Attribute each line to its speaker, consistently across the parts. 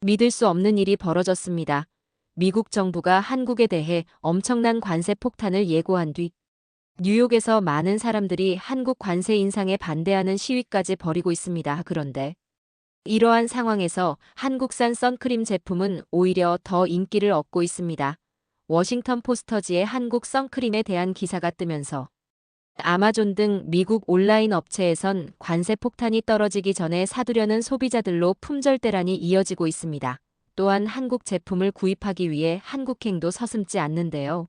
Speaker 1: 믿을 수 없는 일이 벌어졌습니다. 미국 정부가 한국에 대해 엄청난 관세 폭탄을 예고한 뒤 뉴욕에서 많은 사람들이 한국 관세 인상에 반대하는 시위까지 벌이고 있습니다. 그런데 이러한 상황에서 한국산 선크림 제품은 오히려 더 인기를 얻고 있습니다. 워싱턴 포스터지에 한국 선크림에 대한 기사가 뜨면서 아마존 등 미국 온라인 업체에선 관세 폭탄이 떨어지기 전에 사두려는 소비자들로 품절대란이 이어지고 있습니다. 또한 한국 제품을 구입하기 위해 한국행도 서슴지 않는데요.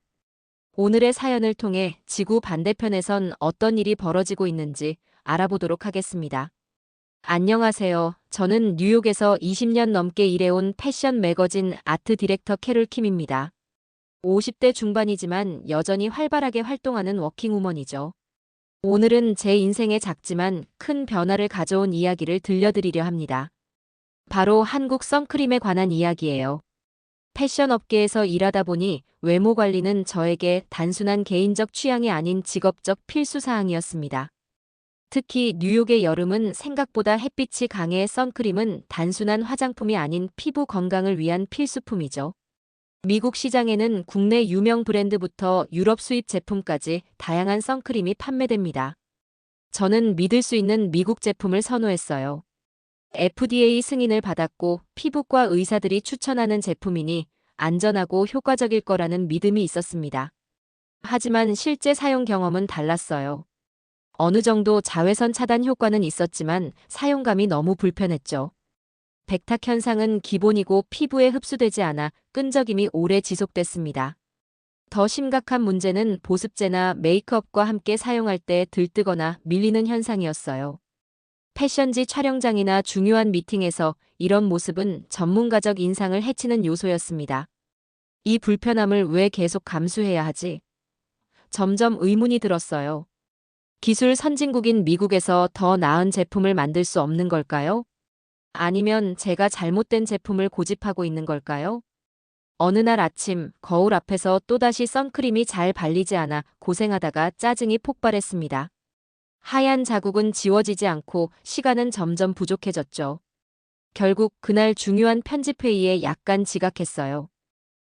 Speaker 1: 오늘의 사연을 통해 지구 반대편에선 어떤 일이 벌어지고 있는지 알아보도록 하겠습니다. 안녕하세요. 저는 뉴욕에서 20년 넘게 일해온 패션 매거진 아트 디렉터 캐롤 킴입니다. 50대 중반이지만 여전히 활발하게 활동하는 워킹우먼이죠. 오늘은 제 인생에 작지만 큰 변화를 가져온 이야기를 들려드리려 합니다. 바로 한국 선크림에 관한 이야기예요. 패션 업계에서 일하다 보니 외모 관리는 저에게 단순한 개인적 취향이 아닌 직업적 필수 사항이었습니다. 특히 뉴욕의 여름은 생각보다 햇빛이 강해 선크림은 단순한 화장품이 아닌 피부 건강을 위한 필수품이죠. 미국 시장에는 국내 유명 브랜드부터 유럽 수입 제품까지 다양한 선크림이 판매됩니다. 저는 믿을 수 있는 미국 제품을 선호했어요. FDA 승인을 받았고 피부과 의사들이 추천하는 제품이니 안전하고 효과적일 거라는 믿음이 있었습니다. 하지만 실제 사용 경험은 달랐어요. 어느 정도 자외선 차단 효과는 있었지만 사용감이 너무 불편했죠. 백탁 현상은 기본이고 피부에 흡수되지 않아 끈적임이 오래 지속됐습니다. 더 심각한 문제는 보습제나 메이크업과 함께 사용할 때 들뜨거나 밀리는 현상이었어요. 패션지 촬영장이나 중요한 미팅에서 이런 모습은 전문가적 인상을 해치는 요소였습니다. 이 불편함을 왜 계속 감수해야 하지? 점점 의문이 들었어요. 기술 선진국인 미국에서 더 나은 제품을 만들 수 없는 걸까요? 아니면 제가 잘못된 제품을 고집하고 있는 걸까요? 어느 날 아침 거울 앞에서 또다시 선크림이 잘 발리지 않아 고생하다가 짜증이 폭발했습니다. 하얀 자국은 지워지지 않고 시간은 점점 부족해졌죠. 결국 그날 중요한 편집 회의에 약간 지각했어요.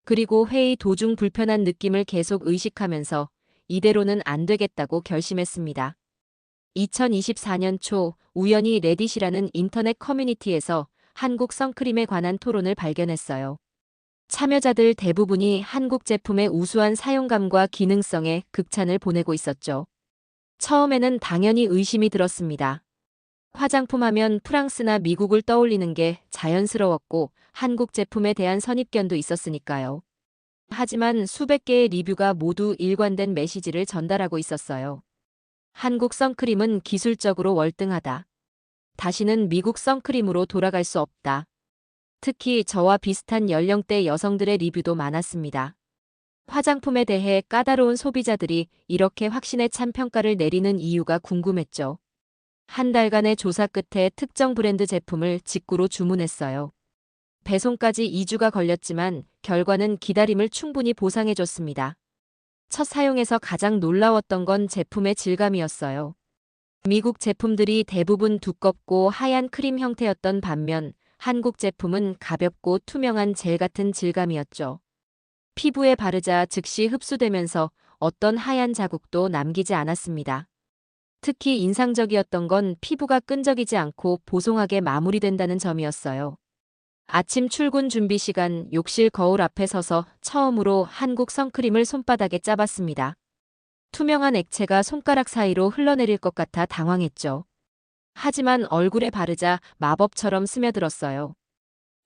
Speaker 1: 그리고 회의 도중 불편한 느낌을 계속 의식하면서 이대로는 안 되겠다고 결심했습니다. 2024년 초 우연히 레딧이라는 인터넷 커뮤니티에서 한국 선크림에 관한 토론을 발견했어요. 참여자들 대부분이 한국 제품의 우수한 사용감과 기능성에 극찬을 보내고 있었죠. 처음에는 당연히 의심이 들었습니다. 화장품 하면 프랑스나 미국을 떠올리는 게 자연스러웠고 한국 제품에 대한 선입견도 있었으니까요. 하지만 수백 개의 리뷰가 모두 일관된 메시지를 전달하고 있었어요. 한국 선크림은 기술적으로 월등하다. 다시는 미국 선크림으로 돌아갈 수 없다. 특히 저와 비슷한 연령대 여성들의 리뷰도 많았습니다. 화장품에 대해 까다로운 소비자들이 이렇게 확신에 찬 평가를 내리는 이유가 궁금했죠. 한 달간의 조사 끝에 특정 브랜드 제품을 직구로 주문했어요. 배송까지 2주가 걸렸지만 결과는 기다림을 충분히 보상해줬습니다. 첫 사용에서 가장 놀라웠던 건 제품의 질감이었어요. 미국 제품들이 대부분 두껍고 하얀 크림 형태였던 반면 한국 제품은 가볍고 투명한 젤 같은 질감이었죠. 피부에 바르자 즉시 흡수되면서 어떤 하얀 자국도 남기지 않았습니다. 특히 인상적이었던 건 피부가 끈적이지 않고 보송하게 마무리된다는 점이었어요. 아침 출근 준비 시간 욕실 거울 앞에 서서 처음으로 한국 선크림을 손바닥에 짜봤습니다. 투명한 액체가 손가락 사이로 흘러내릴 것 같아 당황했죠. 하지만 얼굴에 바르자 마법처럼 스며들었어요.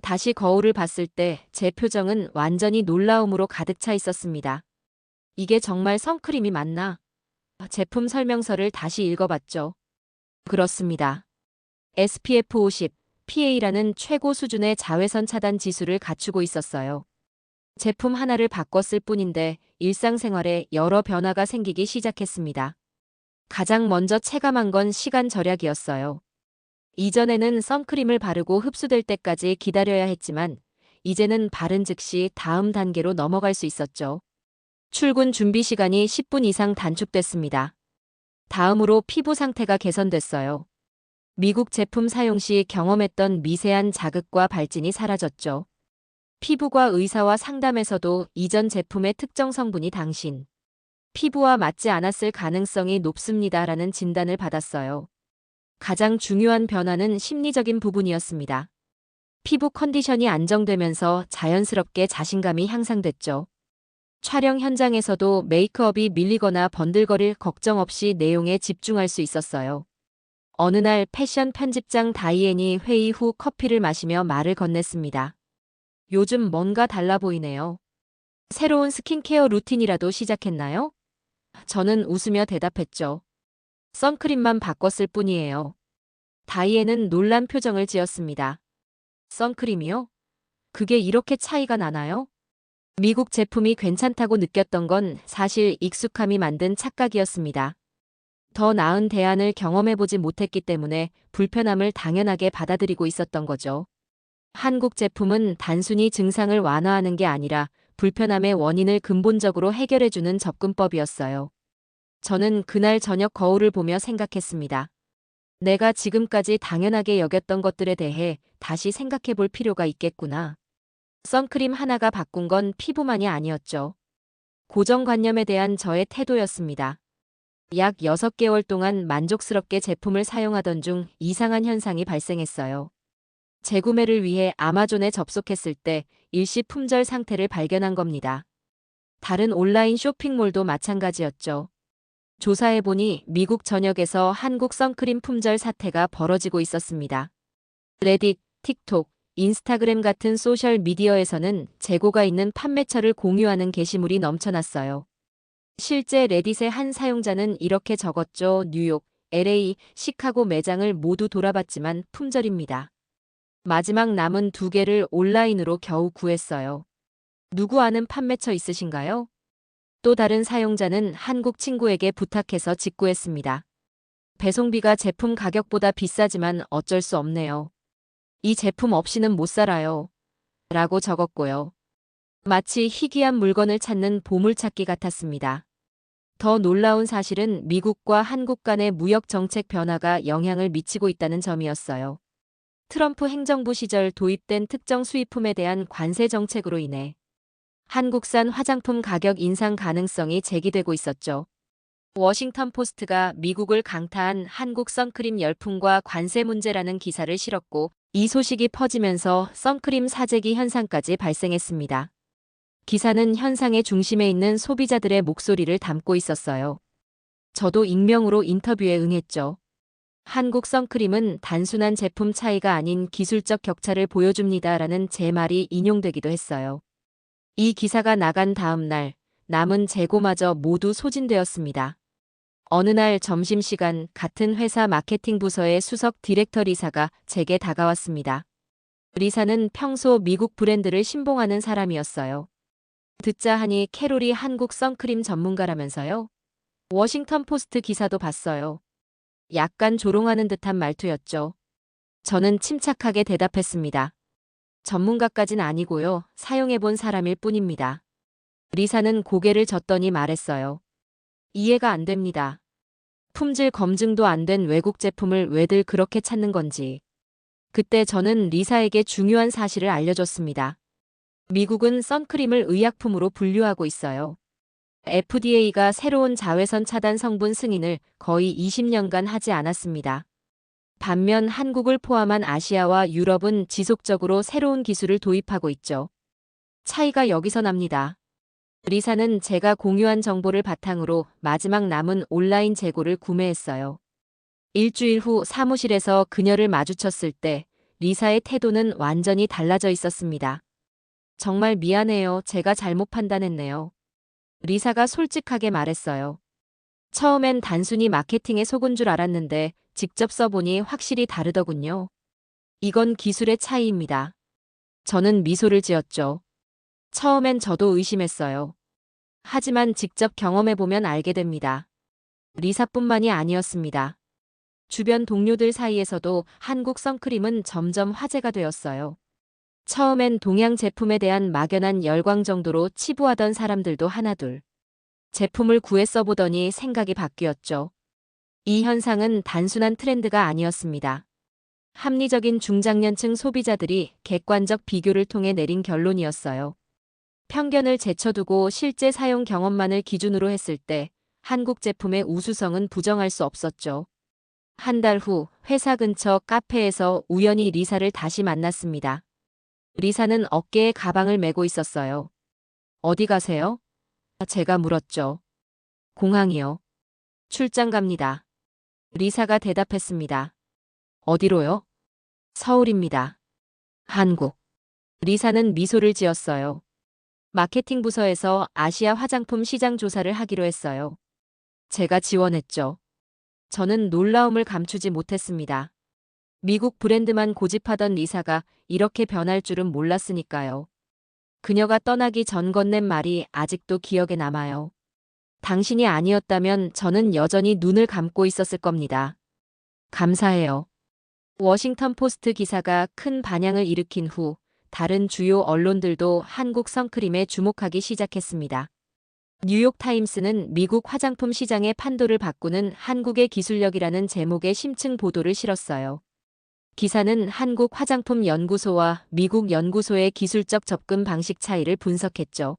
Speaker 1: 다시 거울을 봤을 때 제 표정은 완전히 놀라움으로 가득 차 있었습니다. 이게 정말 선크림이 맞나? 제품 설명서를 다시 읽어봤죠. 그렇습니다. SPF 50, PA라는 최고 수준의 자외선 차단 지수를 갖추고 있었어요. 제품 하나를 바꿨을 뿐인데 일상생활에 여러 변화가 생기기 시작했습니다. 가장 먼저 체감한 건 시간 절약이었어요. 이전에는 선크림을 바르고 흡수될 때까지 기다려야 했지만 이제는 바른 즉시 다음 단계로 넘어갈 수 있었죠. 출근 준비 시간이 10분 이상 단축됐습니다. 다음으로 피부 상태가 개선됐어요. 미국 제품 사용 시 경험했던 미세한 자극과 발진이 사라졌죠. 피부과 의사와 상담에서도 이전 제품의 특정 성분이 당신 피부와 맞지 않았을 가능성이 높습니다라는 진단을 받았어요. 가장 중요한 변화는 심리적인 부분이었습니다. 피부 컨디션이 안정되면서 자연스럽게 자신감이 향상됐죠. 촬영 현장에서도 메이크업이 밀리거나 번들거릴 걱정 없이 내용에 집중할 수 있었어요. 어느 날 패션 편집장 다이앤이 회의 후 커피를 마시며 말을 건넸습니다. 요즘 뭔가 달라 보이네요. 새로운 스킨케어 루틴이라도 시작했나요? 저는 웃으며 대답했죠. 선크림만 바꿨을 뿐이에요. 다이앤은 놀란 표정을 지었습니다. 선크림이요? 그게 이렇게 차이가 나나요? 미국 제품이 괜찮다고 느꼈던 건 사실 익숙함이 만든 착각이었습니다. 더 나은 대안을 경험해보지 못했기 때문에 불편함을 당연하게 받아들이고 있었던 거죠. 한국 제품은 단순히 증상을 완화하는 게 아니라 불편함의 원인을 근본적으로 해결해주는 접근법이었어요. 저는 그날 저녁 거울을 보며 생각했습니다. 내가 지금까지 당연하게 여겼던 것들에 대해 다시 생각해 볼 필요가 있겠구나. 선크림 하나가 바꾼 건 피부만이 아니었죠. 고정관념에 대한 저의 태도였습니다. 약 6개월 동안 만족스럽게 제품을 사용하던 중 이상한 현상이 발생했어요. 재구매를 위해 아마존에 접속했을 때 일시 품절 상태를 발견한 겁니다. 다른 온라인 쇼핑몰도 마찬가지였죠. 조사해보니 미국 전역에서 한국 선크림 품절 사태가 벌어지고 있었습니다. 레딧, 틱톡, 인스타그램 같은 소셜 미디어에서는 재고가 있는 판매처를 공유하는 게시물이 넘쳐났어요. 실제 레딧의 한 사용자는 이렇게 적었죠. 뉴욕, LA, 시카고 매장을 모두 돌아봤지만 품절입니다. 마지막 남은 2개를 온라인으로 겨우 구했어요. 누구 아는 판매처 있으신가요? 또 다른 사용자는 한국 친구에게 부탁해서 직구했습니다. 배송비가 제품 가격보다 비싸지만 어쩔 수 없네요. 이 제품 없이는 못 살아요. 라고 적었고요. 마치 희귀한 물건을 찾는 보물찾기 같았습니다. 더 놀라운 사실은 미국과 한국 간의 무역 정책 변화가 영향을 미치고 있다는 점이었어요. 트럼프 행정부 시절 도입된 특정 수입품에 대한 관세 정책으로 인해 한국산 화장품 가격 인상 가능성이 제기되고 있었죠. 워싱턴 포스트가 미국을 강타한 한국 선크림 열풍과 관세 문제라는 기사를 실었고 이 소식이 퍼지면서 선크림 사재기 현상까지 발생했습니다. 기사는 현상의 중심에 있는 소비자들의 목소리를 담고 있었어요. 저도 익명으로 인터뷰에 응했죠. 한국 선크림은 단순한 제품 차이가 아닌 기술적 격차를 보여줍니다라는 제 말이 인용되기도 했어요. 이 기사가 나간 다음 날 남은 재고마저 모두 소진되었습니다. 어느 날 점심시간 같은 회사 마케팅 부서의 수석 디렉터 리사가 제게 다가왔습니다. 리사는 평소 미국 브랜드를 신봉하는 사람이었어요. 듣자 하니 캐롤이 한국 선크림 전문가라면서요? 워싱턴 포스트 기사도 봤어요. 약간 조롱하는 듯한 말투였죠. 저는 침착하게 대답했습니다. 전문가까진 아니고요. 사용해본 사람일 뿐입니다. 리사는 고개를 젓더니 말했어요. 이해가 안 됩니다. 품질 검증도 안 된 외국 제품을 왜들 그렇게 찾는 건지. 그때 저는 리사에게 중요한 사실을 알려줬습니다. 미국은 선크림을 의약품으로 분류하고 있어요. FDA가 새로운 자외선 차단 성분 승인을 거의 20년간 하지 않았습니다. 반면 한국을 포함한 아시아와 유럽은 지속적으로 새로운 기술을 도입하고 있죠. 차이가 여기서 납니다. 리사는 제가 공유한 정보를 바탕으로 마지막 남은 온라인 재고를 구매했어요. 일주일 후 사무실에서 그녀를 마주쳤을 때 리사의 태도는 완전히 달라져 있었습니다. 정말 미안해요. 제가 잘못 판단했네요. 리사가 솔직하게 말했어요. 처음엔 단순히 마케팅에 속은 줄 알았는데 직접 써보니 확실히 다르더군요. 이건 기술의 차이입니다. 저는 미소를 지었죠. 처음엔 저도 의심했어요. 하지만 직접 경험해보면 알게 됩니다. 리사뿐만이 아니었습니다. 주변 동료들 사이에서도 한국 선크림은 점점 화제가 되었어요. 처음엔 동양 제품에 대한 막연한 열광 정도로 치부하던 사람들도 하나둘. 제품을 구해 써보더니 생각이 바뀌었죠. 이 현상은 단순한 트렌드가 아니었습니다. 합리적인 중장년층 소비자들이 객관적 비교를 통해 내린 결론이었어요. 편견을 제쳐두고 실제 사용 경험만을 기준으로 했을 때 한국 제품의 우수성은 부정할 수 없었죠. 한 달 후 회사 근처 카페에서 우연히 리사를 다시 만났습니다. 리사는 어깨에 가방을 메고 있었어요. 어디 가세요? 제가 물었죠. 공항이요. 출장 갑니다. 리사가 대답했습니다. 어디로요? 서울입니다. 한국. 리사는 미소를 지었어요. 마케팅 부서에서 아시아 화장품 시장 조사를 하기로 했어요. 제가 지원했죠. 저는 놀라움을 감추지 못했습니다. 미국 브랜드만 고집하던 리사가 이렇게 변할 줄은 몰랐으니까요. 그녀가 떠나기 전 건넨 말이 아직도 기억에 남아요. 당신이 아니었다면 저는 여전히 눈을 감고 있었을 겁니다. 감사해요. 워싱턴 포스트 기사가 큰 반향을 일으킨 후 다른 주요 언론들도 한국 선크림에 주목하기 시작했습니다. 뉴욕 타임스는 미국 화장품 시장의 판도를 바꾸는 한국의 기술력이라는 제목의 심층 보도를 실었어요. 기사는 한국 화장품 연구소와 미국 연구소의 기술적 접근 방식 차이를 분석했죠.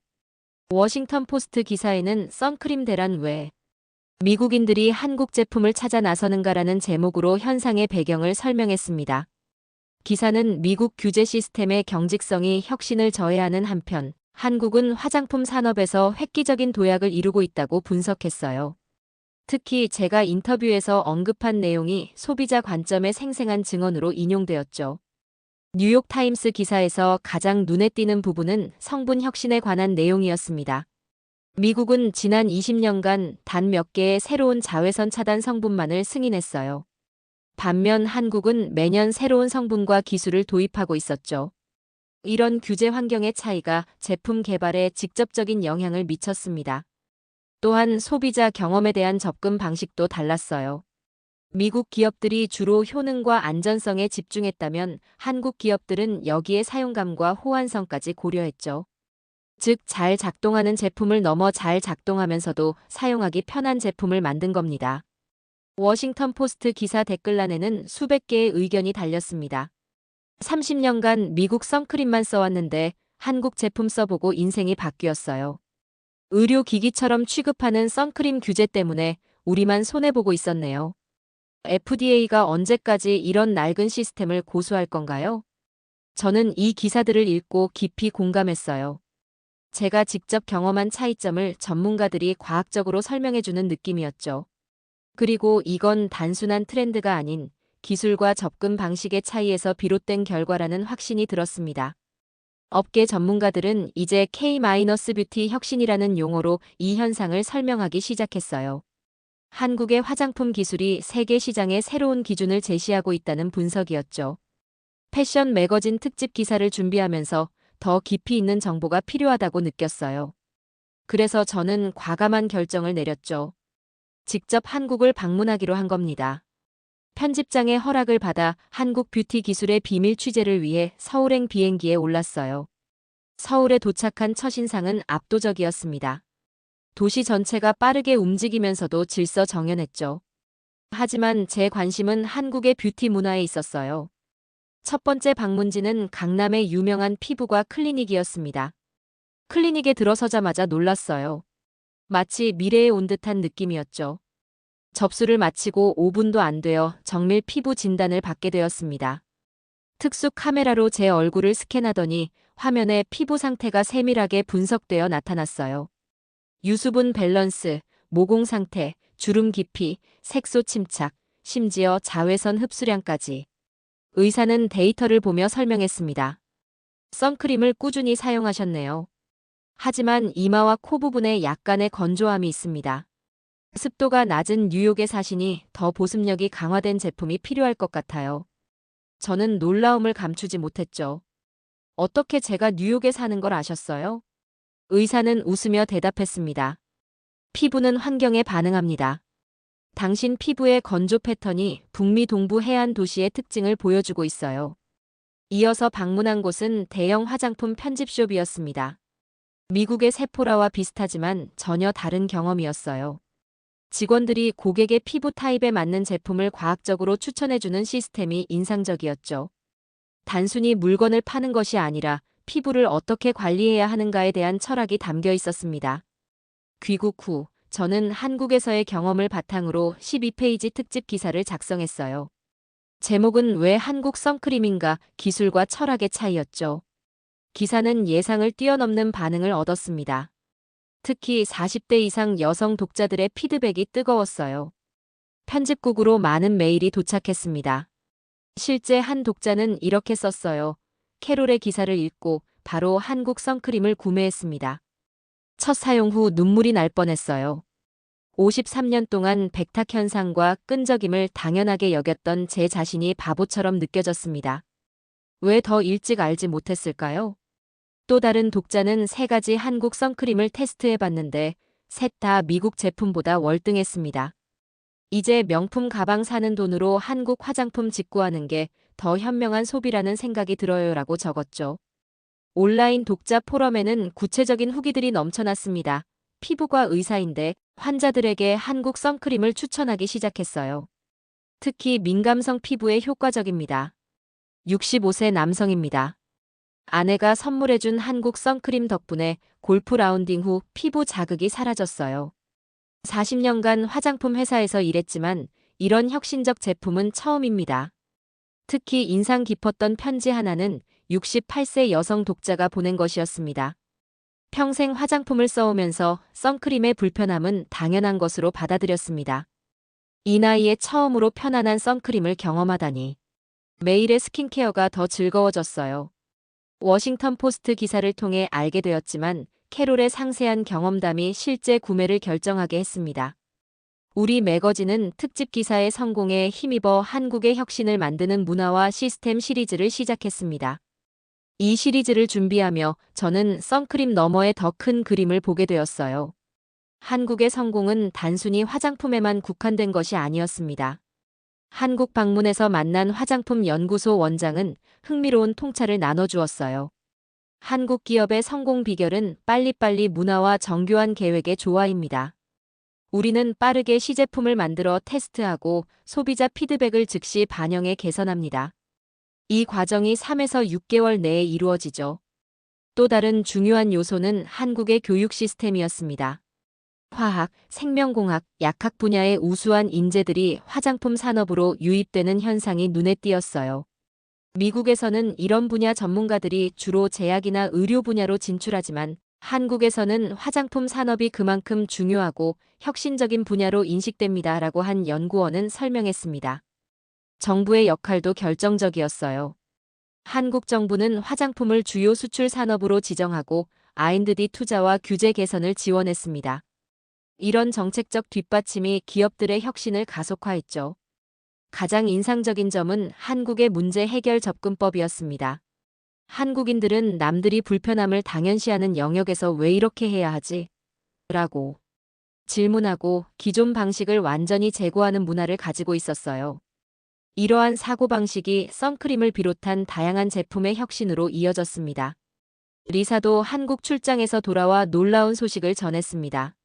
Speaker 1: 워싱턴 포스트 기사에는 선크림 대란 왜 미국인들이 한국 제품을 찾아 나서는가라는 제목으로 현상의 배경을 설명했습니다. 기사는 미국 규제 시스템의 경직성이 혁신을 저해하는 한편 한국은 화장품 산업에서 획기적인 도약을 이루고 있다고 분석했어요. 특히 제가 인터뷰에서 언급한 내용이 소비자 관점의 생생한 증언으로 인용되었죠. 뉴욕타임스 기사에서 가장 눈에 띄는 부분은 성분 혁신에 관한 내용이었습니다. 미국은 지난 20년간 단 몇 개의 새로운 자외선 차단 성분만을 승인했어요. 반면 한국은 매년 새로운 성분과 기술을 도입하고 있었죠. 이런 규제 환경의 차이가 제품 개발에 직접적인 영향을 미쳤습니다. 또한 소비자 경험에 대한 접근 방식도 달랐어요. 미국 기업들이 주로 효능과 안전성에 집중했다면 한국 기업들은 여기에 사용감과 호환성까지 고려했죠. 즉, 잘 작동하는 제품을 넘어 잘 작동하면서도 사용하기 편한 제품을 만든 겁니다. 워싱턴 포스트 기사 댓글란에는 수백 개의 의견이 달렸습니다. 30년간 미국 선크림만 써왔는데 한국 제품 써보고 인생이 바뀌었어요. 의료기기처럼 취급하는 선크림 규제 때문에 우리만 손해보고 있었네요. FDA가 언제까지 이런 낡은 시스템을 고수할 건가요? 저는 이 기사들을 읽고 깊이 공감했어요. 제가 직접 경험한 차이점을 전문가들이 과학적으로 설명해주는 느낌이었죠. 그리고 이건 단순한 트렌드가 아닌 기술과 접근 방식의 차이에서 비롯된 결과라는 확신이 들었습니다. 업계 전문가들은 이제 K-뷰티 혁신이라는 용어로 이 현상을 설명하기 시작했어요. 한국의 화장품 기술이 세계 시장의 새로운 기준을 제시하고 있다는 분석이었죠. 패션 매거진 특집 기사를 준비하면서 더 깊이 있는 정보가 필요하다고 느꼈어요. 그래서 저는 과감한 결정을 내렸죠. 직접 한국을 방문하기로 한 겁니다. 편집장의 허락을 받아 한국 뷰티 기술의 비밀 취재를 위해 서울행 비행기에 올랐어요. 서울에 도착한 첫인상은 압도적이었습니다. 도시 전체가 빠르게 움직이면서도 질서정연했죠. 하지만 제 관심은 한국의 뷰티 문화에 있었어요. 첫 번째 방문지는 강남의 유명한 피부과 클리닉이었습니다. 클리닉에 들어서자마자 놀랐어요. 마치 미래에 온 듯한 느낌이었죠. 접수를 마치고 5분도 안 되어 정밀 피부 진단을 받게 되었습니다. 특수 카메라로 제 얼굴을 스캔하더니 화면에 피부 상태가 세밀하게 분석되어 나타났어요. 유수분 밸런스, 모공 상태, 주름 깊이, 색소 침착, 심지어 자외선 흡수량까지. 의사는 데이터를 보며 설명했습니다. 선크림을 꾸준히 사용하셨네요. 하지만 이마와 코 부분에 약간의 건조함이 있습니다. 습도가 낮은 뉴욕에 사시니 더 보습력이 강화된 제품이 필요할 것 같아요. 저는 놀라움을 감추지 못했죠. 어떻게 제가 뉴욕에 사는 걸 아셨어요? 의사는 웃으며 대답했습니다. 피부는 환경에 반응합니다. 당신 피부의 건조 패턴이 북미 동부 해안 도시의 특징을 보여주고 있어요. 이어서 방문한 곳은 대형 화장품 편집숍이었습니다. 미국의 세포라와 비슷하지만 전혀 다른 경험이었어요. 직원들이 고객의 피부 타입에 맞는 제품을 과학적으로 추천해주는 시스템이 인상적이었죠. 단순히 물건을 파는 것이 아니라 피부를 어떻게 관리해야 하는가에 대한 철학이 담겨 있었습니다. 귀국 후 저는 한국에서의 경험을 바탕으로 12페이지 특집 기사를 작성했어요. 제목은 왜 한국 선크림인가 기술과 철학의 차이였죠. 기사는 예상을 뛰어넘는 반응을 얻었습니다. 특히 40대 이상 여성 독자들의 피드백이 뜨거웠어요. 편집국으로 많은 메일이 도착했습니다. 실제 한 독자는 이렇게 썼어요. 캐롤의 기사를 읽고 바로 한국 선크림을 구매했습니다. 첫 사용 후 눈물이 날 뻔했어요. 53년 동안 백탁 현상과 끈적임을 당연하게 여겼던 제 자신이 바보처럼 느껴졌습니다. 왜 더 일찍 알지 못했을까요? 또 다른 독자는 3가지 한국 선크림을 테스트해봤는데 셋 다 미국 제품보다 월등했습니다. 이제 명품 가방 사는 돈으로 한국 화장품 직구하는 게 더 현명한 소비라는 생각이 들어요라고 적었죠. 온라인 독자 포럼에는 구체적인 후기들이 넘쳐났습니다. 피부과 의사인데 환자들에게 한국 선크림을 추천하기 시작했어요. 특히 민감성 피부에 효과적입니다. 65세 남성입니다. 아내가 선물해준 한국 선크림 덕분에 골프 라운딩 후 피부 자극이 사라졌어요. 40년간 화장품 회사에서 일했지만 이런 혁신적 제품은 처음입니다. 특히 인상 깊었던 편지 하나는 68세 여성 독자가 보낸 것이었습니다. 평생 화장품을 써오면서 선크림의 불편함은 당연한 것으로 받아들였습니다. 이 나이에 처음으로 편안한 선크림을 경험하다니. 매일의 스킨케어가 더 즐거워졌어요. 워싱턴 포스트 기사를 통해 알게 되었지만 캐롤의 상세한 경험담이 실제 구매를 결정하게 했습니다. 우리 매거진은 특집 기사의 성공에 힘입어 한국의 혁신을 만드는 문화와 시스템 시리즈를 시작했습니다. 이 시리즈를 준비하며 저는 선크림 너머의 더 큰 그림을 보게 되었어요. 한국의 성공은 단순히 화장품에만 국한된 것이 아니었습니다. 한국 방문에서 만난 화장품 연구소 원장은 흥미로운 통찰을 나눠주었어요. 한국 기업의 성공 비결은 빨리빨리 문화와 정교한 계획의 조화입니다. 우리는 빠르게 시제품을 만들어 테스트하고 소비자 피드백을 즉시 반영해 개선합니다. 이 과정이 3에서 6개월 내에 이루어지죠. 또 다른 중요한 요소는 한국의 교육 시스템이었습니다. 화학, 생명공학, 약학 분야의 우수한 인재들이 화장품 산업으로 유입되는 현상이 눈에 띄었어요. 미국에서는 이런 분야 전문가들이 주로 제약이나 의료 분야로 진출하지만 한국에서는 화장품 산업이 그만큼 중요하고 혁신적인 분야로 인식됩니다라고 한 연구원은 설명했습니다. 정부의 역할도 결정적이었어요. 한국 정부는 화장품을 주요 수출 산업으로 지정하고 R&D 투자와 규제 개선을 지원했습니다. 이런 정책적 뒷받침이 기업들의 혁신을 가속화했죠. 가장 인상적인 점은 한국의 문제 해결 접근법이었습니다. 한국인들은 남들이 불편함을 당연시하는 영역에서 왜 이렇게 해야 하지? 라고 질문하고 기존 방식을 완전히 제고하는 문화를 가지고 있었어요. 이러한 사고방식이 선크림을 비롯한 다양한 제품의 혁신으로 이어졌습니다. 리사도 한국 출장에서 돌아와 놀라운 소식을 전했습니다.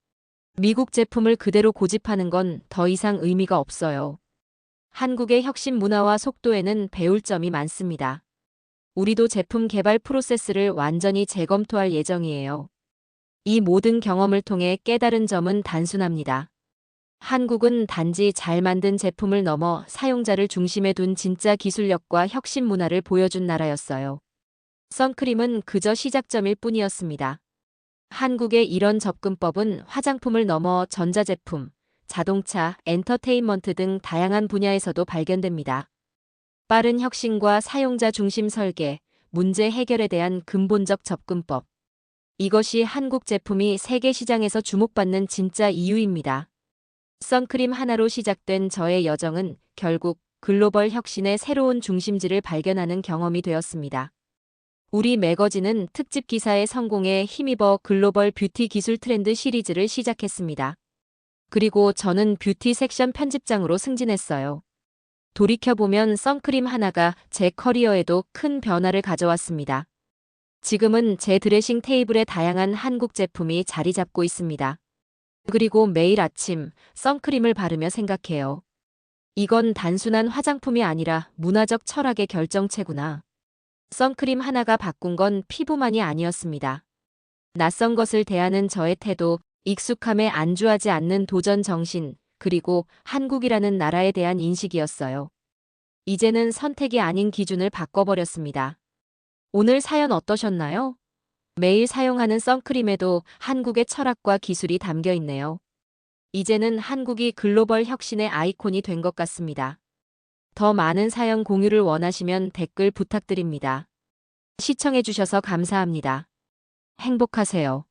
Speaker 1: 미국 제품을 그대로 고집하는 건 더 이상 의미가 없어요. 한국의 혁신 문화와 속도에는 배울 점이 많습니다. 우리도 제품 개발 프로세스를 완전히 재검토할 예정이에요. 이 모든 경험을 통해 깨달은 점은 단순합니다. 한국은 단지 잘 만든 제품을 넘어 사용자를 중심에 둔 진짜 기술력과 혁신 문화를 보여준 나라였어요. 선크림은 그저 시작점일 뿐이었습니다. 한국의 이런 접근법은 화장품을 넘어 전자제품, 자동차, 엔터테인먼트 등 다양한 분야에서도 발견됩니다. 빠른 혁신과 사용자 중심 설계, 문제 해결에 대한 근본적 접근법. 이것이 한국 제품이 세계 시장에서 주목받는 진짜 이유입니다. 선크림 하나로 시작된 저의 여정은 결국 글로벌 혁신의 새로운 중심지를 발견하는 경험이 되었습니다. 우리 매거진은 특집 기사의 성공에 힘입어 글로벌 뷰티 기술 트렌드 시리즈를 시작했습니다. 그리고 저는 뷰티 섹션 편집장으로 승진했어요. 돌이켜보면 선크림 하나가 제 커리어에도 큰 변화를 가져왔습니다. 지금은 제 드레싱 테이블에 다양한 한국 제품이 자리 잡고 있습니다. 그리고 매일 아침 선크림을 바르며 생각해요. 이건 단순한 화장품이 아니라 문화적 철학의 결정체구나. 선크림 하나가 바꾼 건 피부만이 아니었습니다. 낯선 것을 대하는 저의 태도, 익숙함에 안주하지 않는 도전 정신, 그리고 한국이라는 나라에 대한 인식이었어요. 이제는 선택이 아닌 기준을 바꿔버렸습니다. 오늘 사연 어떠셨나요? 매일 사용하는 선크림에도 한국의 철학과 기술이 담겨 있네요. 이제는 한국이 글로벌 혁신의 아이콘이 된 것 같습니다. 더 많은 사연 공유를 원하시면 댓글 부탁드립니다. 시청해주셔서 감사합니다. 행복하세요.